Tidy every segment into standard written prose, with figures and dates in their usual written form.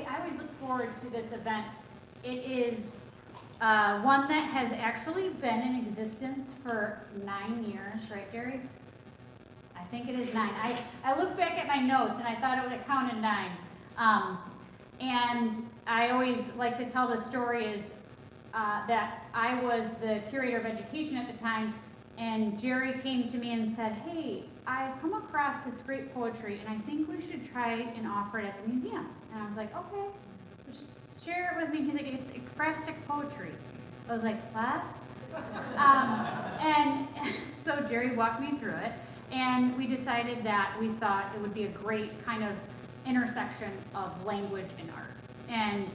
I always look forward to this event. It is one that has actually been in existence for 9 years, right, Jerry? I think it is 9. I looked back at my notes and I thought it would have counted 9. And I always like to tell the story is that I was the curator of education at the time, and Jerry came to me and said, hey, I've come across this great poetry and I think we should try and offer it at the museum. And I was like, okay, just share it with me. He's like, it's ekphrastic poetry. I was like, what? And so Jerry walked me through it, and we decided that we thought it would be a great kind of intersection of language and art. And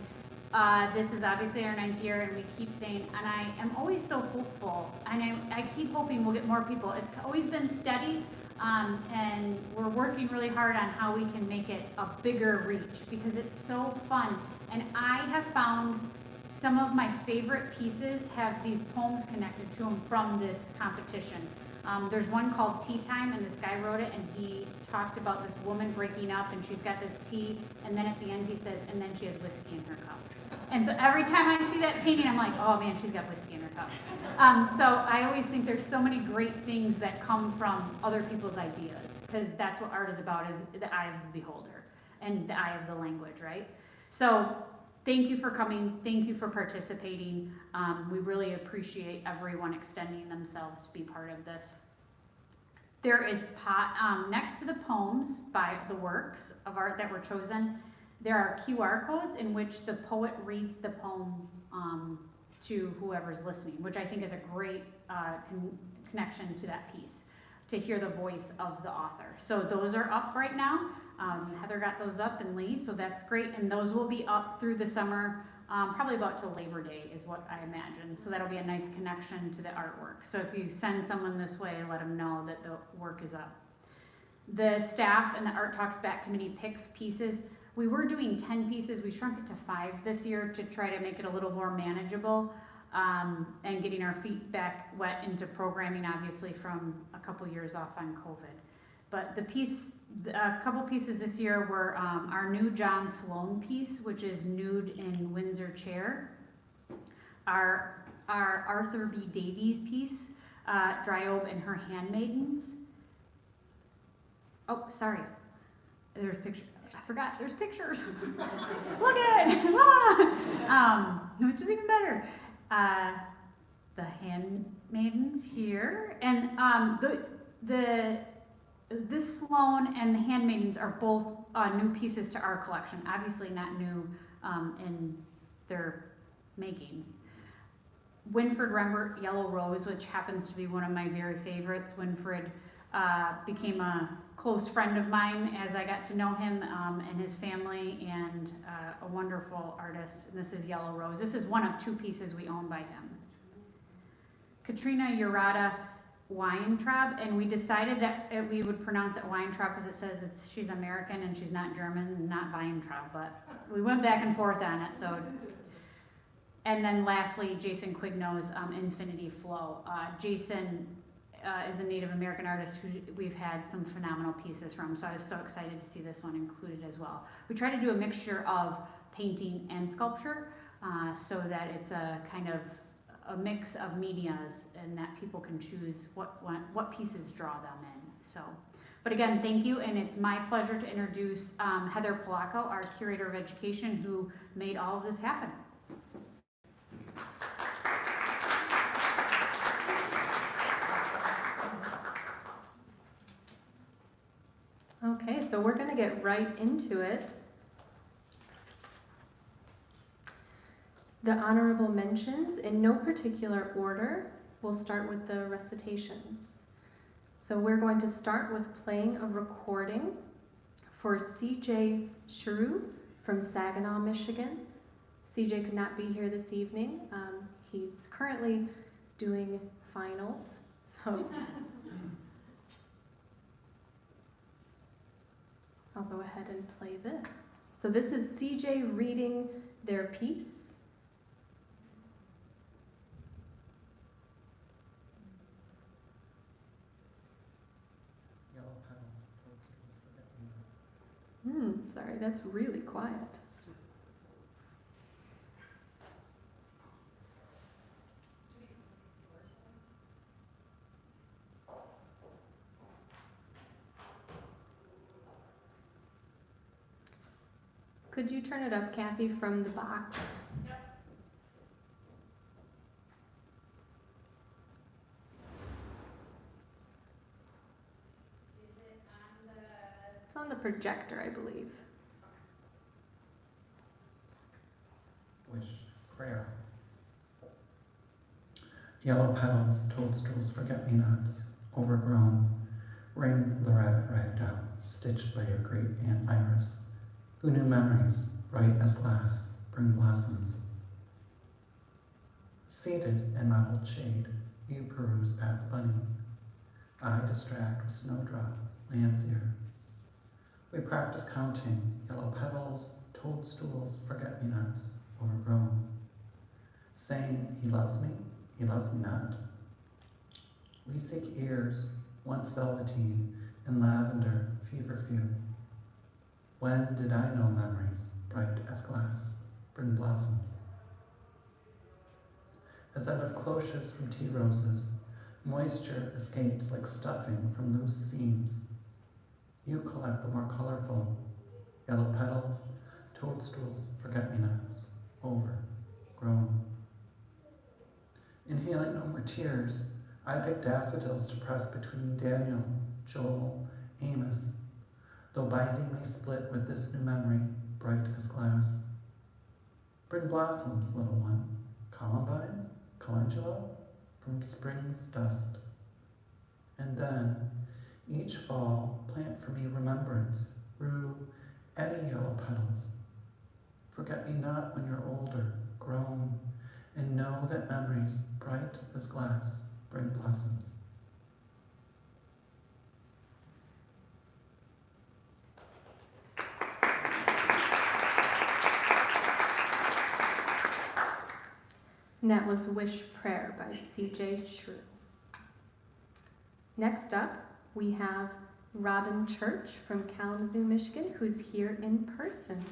this is obviously our 9th year, and we keep saying, and I am always so hopeful, and I keep hoping we'll get more people. It's always been steady, and we're working really hard on how we can make it a bigger reach, because it's so fun. And I have found some of my favorite pieces have these poems connected to them from this competition. There's one called Tea Time, and this guy wrote it, and he talked about this woman breaking up, and she's got this tea, and then at the end he says, and then she has whiskey in her cup. And so every time I see that painting, I'm like, oh man, she's got whiskey in her cup. So I always think there's so many great things that come from other people's ideas, because that's what art is about, is the eye of the beholder and the eye of the language, right? So thank you for coming. Thank you for participating. We really appreciate everyone extending themselves to be part of this. There is next to the poems by the works of art that were chosen, there are QR codes in which the poet reads the poem to whoever's listening, which I think is a great connection to that piece, to hear the voice of the author. So those are up right now. Heather got those up, and Lee, so that's great. And those will be up through the summer, probably about till Labor Day is what I imagine. So that'll be a nice connection to the artwork. So if you send someone this way, let them know that the work is up. The staff and the Art Talks Back Committee picks pieces. We were doing 10 pieces. We shrunk it to 5 this year to try to make it a little more manageable, and getting our feet back wet into programming, obviously from a couple years off on COVID. But a couple pieces this year were our new John Sloan piece, which is Nude in Windsor Chair. Our Arthur B. Davies piece, Dryobe and Her Handmaidens. Oh, sorry. There's pictures. I forgot. There's pictures. Look at it. Which is even better. The Handmaidens here, and this Sloan and the Handmaidens are both new pieces to our collection. Obviously not new in their making. Winfred Rembert, Yellow Rose, which happens to be one of my very favorites. Winfred became a close friend of mine as I got to know him and his family, and a wonderful artist. And this is Yellow Rose. This is one of 2 pieces we own by him. Katrina Urata Weintraub, and we decided that we would pronounce it Weintraub because it says she's American and she's not German, not Weintraub, but we went back and forth on it. So, and then lastly, Jason Quignow's Infinity Flow. Jason is a Native American artist who we've had some phenomenal pieces from, so I was so excited to see this one included as well. We try to do a mixture of painting and sculpture, so that it's a kind of a mix of medias, and that people can choose what pieces draw them in. So, but again, thank you, and it's my pleasure to introduce Heather Polacco, our Curator of Education, who made all of this happen. Okay, so we're going to get right into it. The honorable mentions, in no particular order, we'll start with the recitations. So we're going to start with playing a recording for CJ Sherwood from Saginaw, Michigan. CJ could not be here this evening. He's currently doing finals, so I'll go ahead and play this. So this is CJ reading their piece. Sorry, that's really quiet. Could you turn it up, Kathy, from the box? Yep. Is it on the? It's on the projector, I believe. Wish, prayer. Yellow petals, toadstools, forget-me-nots, overgrown. Ring the rabbit rag down, stitched by your great Aunt Iris, who knew memories, bright as glass, bring blossoms. Seated in mottled shade, you peruse Pat the Bunny. I distract with snowdrop, lamb's ear. We practice counting, yellow petals, toadstools, forget-me-nots, overgrown. Saying, he loves me not. We seek ears, once velveteen, in lavender, feverfew. When did I know memories, bright as glass, bring blossoms? As out of cloches from tea roses, moisture escapes like stuffing from loose seams. You collect the more colorful, yellow petals, toadstools, forget-me-nots, overgrown. Inhaling no more tears, I pick daffodils to press between Daniel, Joel, Amos, though binding may split with this new memory, bright as glass. Bring blossoms, little one, columbine, calendula, from spring's dust. And then, each fall, plant for me remembrance, rue any yellow petals. Forget me not when you're older, grown, and know that memories, bright as glass, bring blossoms. And that was Wish Prayer by C.J. Shrew. Next up, we have Robin Church from Kalamazoo, Michigan, who's here in person.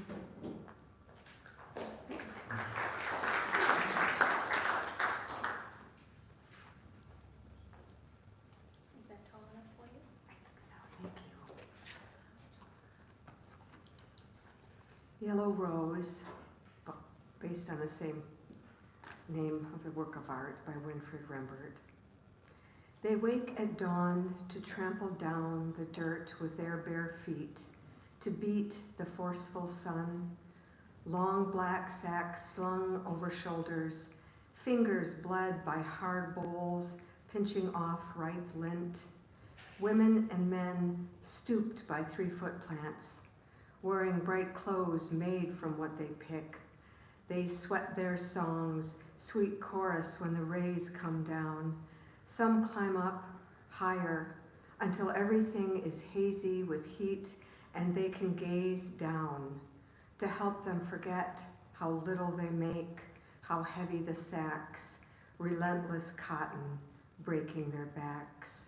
Is that tall enough for you? I think so, thank you. Yellow Rose, based on the same name of the work of art by Winfried Rembert. They wake at dawn to trample down the dirt with their bare feet, to beat the forceful sun, long black sacks slung over shoulders, fingers bled by hard bowls pinching off ripe lint, women and men stooped by 3-foot plants, wearing bright clothes made from what they pick. They sweat their songs, sweet chorus when the rays come down. Some climb up higher until everything is hazy with heat and they can gaze down to help them forget how little they make, how heavy the sacks, relentless cotton breaking their backs.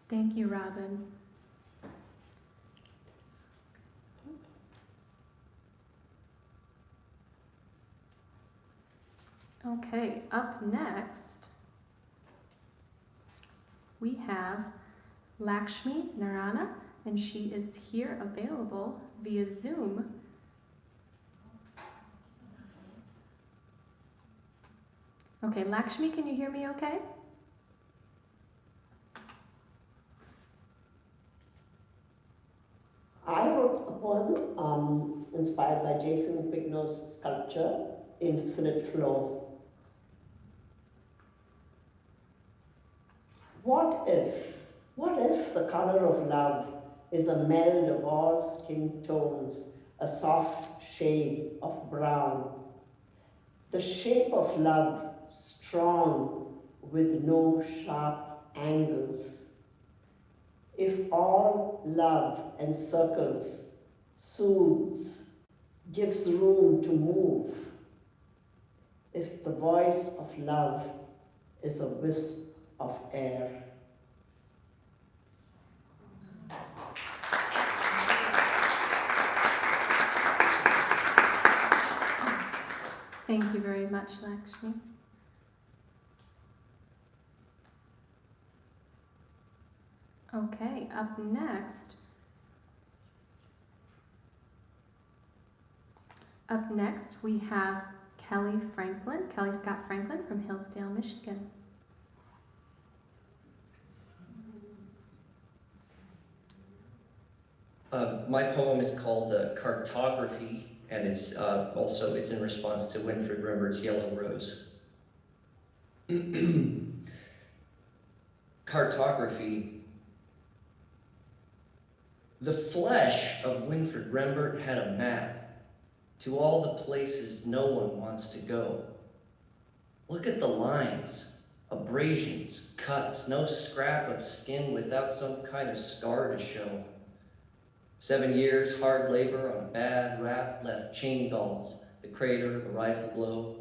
Thank you, Robin. Okay, up next, we have Lakshmi Narain, and she is here available via Zoom. Okay, Lakshmi, can you hear me okay? I wrote a poem inspired by Jason Pignot's sculpture, Infinite Flow. What if the color of love is a meld of all skin tones, a soft shade of brown? The shape of love, strong with no sharp angles. If all love encircles, soothes, gives room to move, if the voice of love is a wisp of air. Thank you very much, Lakshmi. Okay, up next we have Kelly Scott Franklin from Hillsdale, Michigan. My poem is called Cartography, and it's in response to Winfried Rembert's Yellow Rose. Cartography. The flesh of Winfried Rembert had a map to all the places no one wants to go. Look at the lines, abrasions, cuts, no scrap of skin without some kind of scar to show. 7 years hard labor on a bad rap left chain galls, the crater, a rifle blow,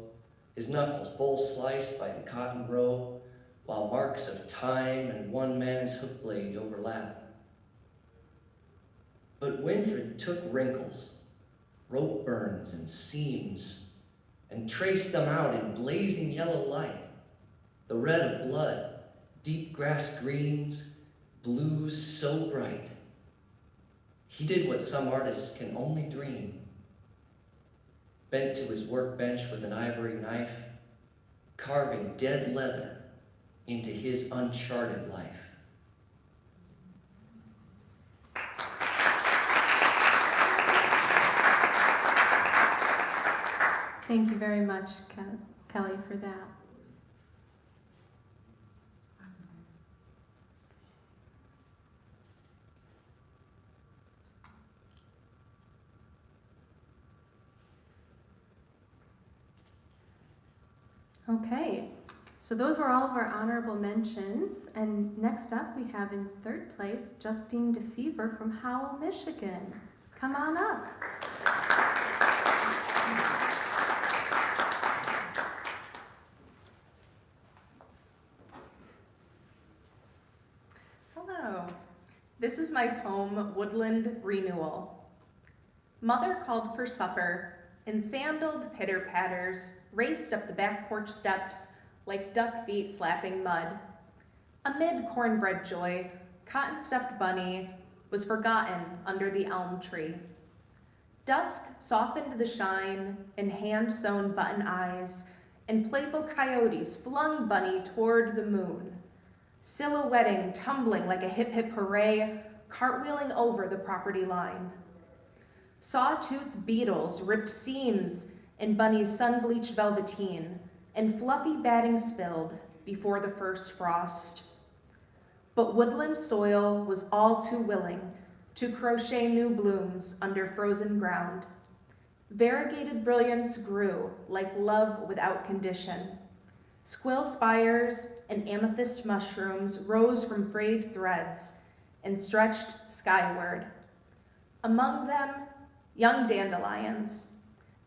his knuckles bowl sliced by a cotton row, while marks of time and one man's hook blade overlap. But Winfried took wrinkles, rope burns and seams, and traced them out in blazing yellow light, the red of blood, deep grass greens, blues so bright. He did what some artists can only dream. Bent to his workbench with an ivory knife, carving dead leather into his uncharted life. Thank you very much, Kelly, for that. Okay, so those were all of our honorable mentions, and next up we have in third place Justine Defever from Howell, Michigan. Come on up. Hello. This is my poem, Woodland Renewal. Mother called for supper, and sandaled pitter-patters raced up the back porch steps like duck feet slapping mud. Amid cornbread joy, cotton-stuffed bunny was forgotten under the elm tree. Dusk softened the shine in hand-sewn button eyes, and playful coyotes flung bunny toward the moon, silhouetting, tumbling like a hip-hip hooray, cartwheeling over the property line. Sawtoothed beetles ripped seams in Bunny's sun-bleached velveteen, and fluffy batting spilled before the first frost. But woodland soil was all too willing to crochet new blooms under frozen ground. Variegated brilliance grew like love without condition. Squill spires and amethyst mushrooms rose from frayed threads and stretched skyward. Among them, young dandelions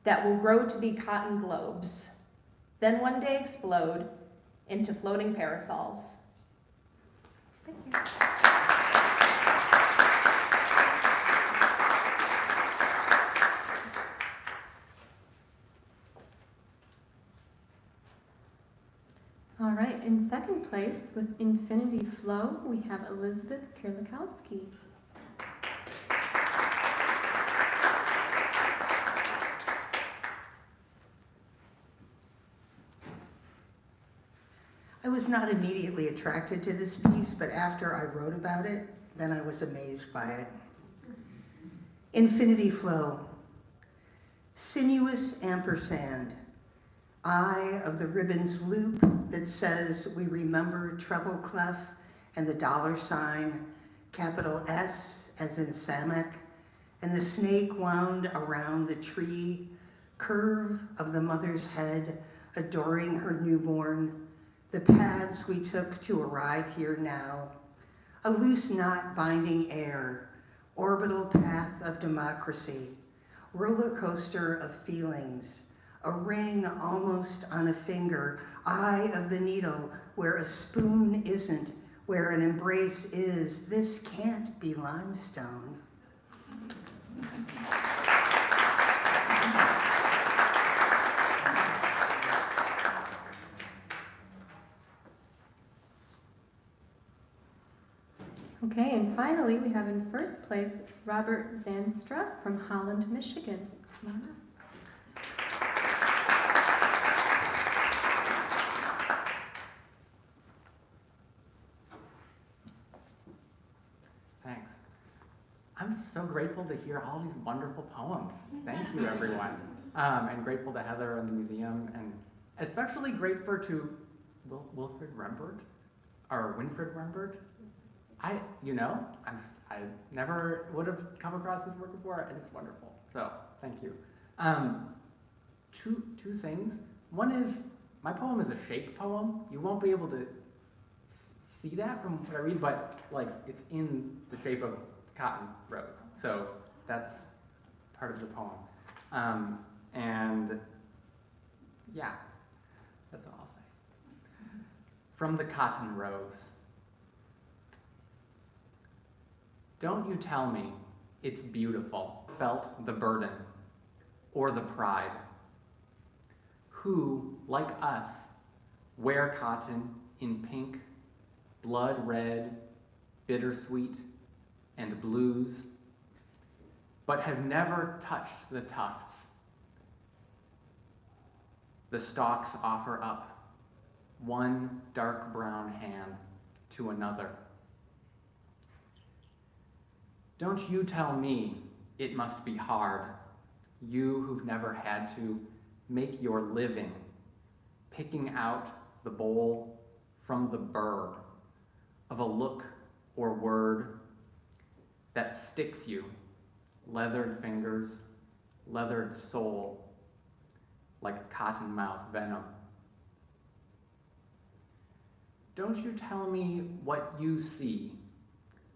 that will grow to be cotton globes, then one day explode into floating parasols. Thank you. All right, in second place with Infinity Flow, we have Elizabeth Korlikowski. I was not immediately attracted to this piece, but after I wrote about it, then I was amazed by it. Infinity Flow. Sinuous ampersand. Eye of the ribbon's loop that says we remember treble clef and the $sign, capital S as in Samak, and the snake wound around the tree, curve of the mother's head adoring her newborn, the paths we took to arrive here now, a loose knot binding air, orbital path of democracy, roller coaster of feelings, a ring almost on a finger, eye of the needle where a spoon isn't, where an embrace is. This can't be limestone. finally, we have in first place Robert Zanstra from Holland, Michigan. Come on up. Thanks. I'm so grateful to hear all these wonderful poems. Thank you, everyone. And grateful to Heather and the museum, and especially grateful to Winfried Rembert. I never would have come across his work before, and it's wonderful. So thank you. Two things. One is my poem is a shape poem. You won't be able to see that from what I read, but like it's in the shape of cotton rose. So that's part of the poem. And yeah, that's all I'll say. From the cotton rose. Don't you tell me it's beautiful, felt the burden or the pride. Who, like us, wear cotton in pink, blood red, bittersweet, and blues, but have never touched the tufts. The stalks offer up one dark brown hand to another. Don't you tell me it must be hard, you who've never had to make your living, picking out the bowl from the burr of a look or word that sticks you, leathered fingers, leathered soul, like cottonmouth venom. Don't you tell me what you see,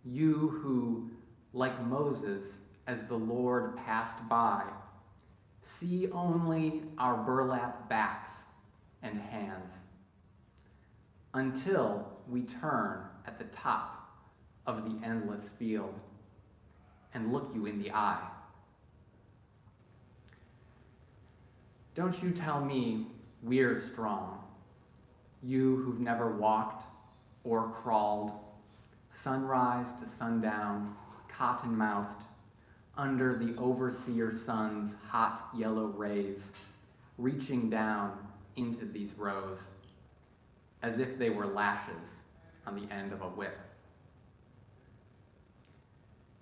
you who, like Moses, as the Lord passed by, see only our burlap backs and hands, until we turn at the top of the endless field and look you in the eye. Don't you tell me we're strong, you who've never walked or crawled, sunrise to sundown, cotton-mouthed, under the overseer sun's hot yellow rays, reaching down into these rows, as if they were lashes on the end of a whip.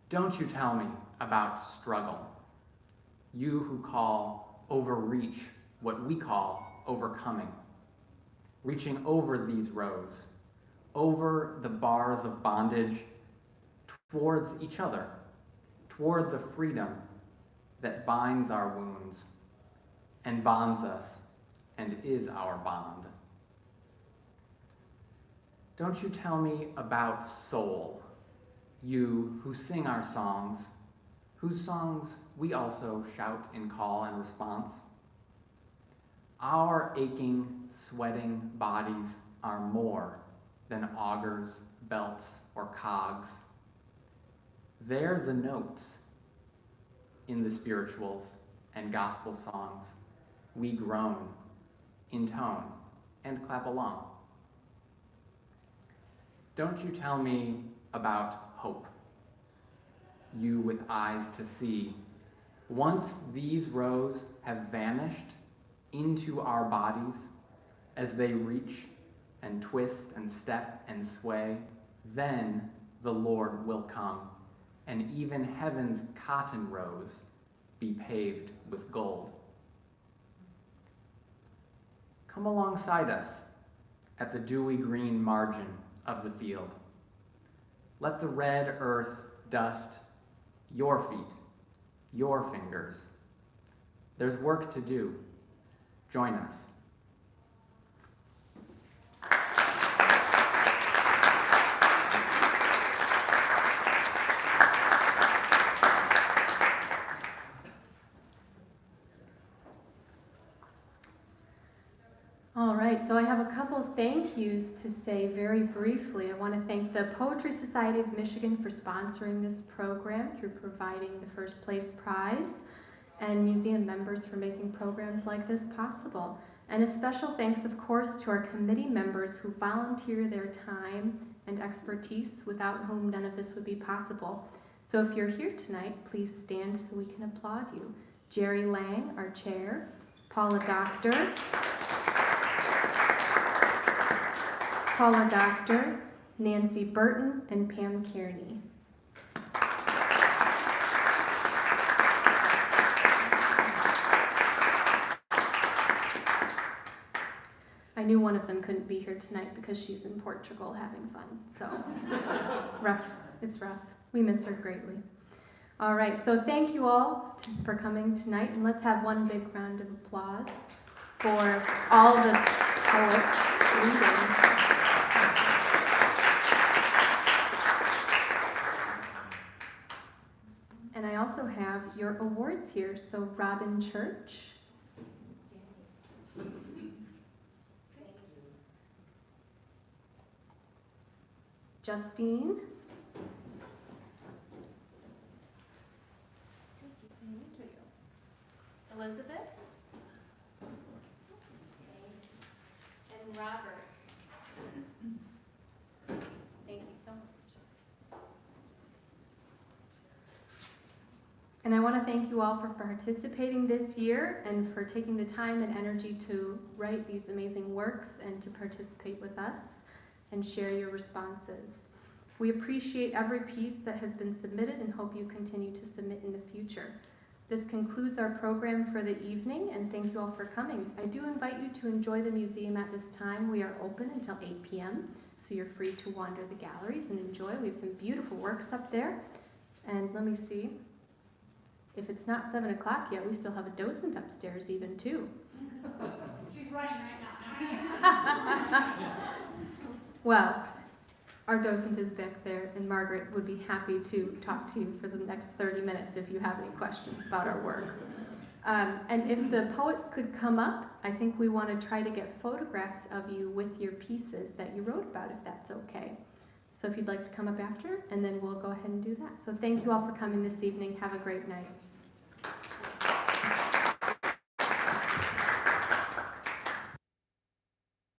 Don't you tell me about struggle, you who call overreach what we call overcoming, reaching over these rows, over the bars of bondage, towards each other, toward the freedom that binds our wounds and bonds us and is our bond. Don't you tell me about soul, you who sing our songs, whose songs we also shout in call and response. Our aching, sweating bodies are more than augers, belts, or cogs. They're the notes in the spirituals and gospel songs we groan, intone, and clap along. Don't you tell me about hope, you with eyes to see. Once these rows have vanished into our bodies, as they reach and twist and step and sway, then the Lord will come, and even heaven's cotton rows be paved with gold. Come alongside us at the dewy green margin of the field. Let the red earth dust your feet, your fingers. There's work to do. Join us. All right, so I have a couple thank yous to say very briefly. I want to thank the Poetry Society of Michigan for sponsoring this program through providing the first place prize, and museum members for making programs like this possible. And a special thanks, of course, to our committee members who volunteer their time and expertise without whom none of this would be possible. So if you're here tonight, please stand so we can applaud you. Jerry Lang, our chair, Paula Doctor, Nancy Burton, and Pam Kearney. I knew one of them couldn't be here tonight because she's in Portugal having fun, so rough, it's rough. We miss her greatly. All right, so thank you all for coming tonight, and let's have one big round of applause for all the poets reading. And I also have your awards here, so Robin Church. Justine. Elizabeth. And Robert. Thank you so much. And I want to thank you all for participating this year and for taking the time and energy to write these amazing works and to participate with us and share your responses. We appreciate every piece that has been submitted and hope you continue to submit in the future. This concludes our program for the evening, and thank you all for coming. I do invite you to enjoy the museum at this time. We are open until 8 p.m., so you're free to wander the galleries and enjoy. We have some beautiful works up there. And let me see. If it's not 7 o'clock yet, we still have a docent upstairs even too. She's running right now. Well, our docent is back there, and Margaret would be happy to talk to you for the next 30 minutes if you have any questions about our work. And if the poets could come up, I think we want to try to get photographs of you with your pieces that you wrote about, if that's okay. So if you'd like to come up after, and then we'll go ahead and do that. So thank you all for coming this evening. Have a great night.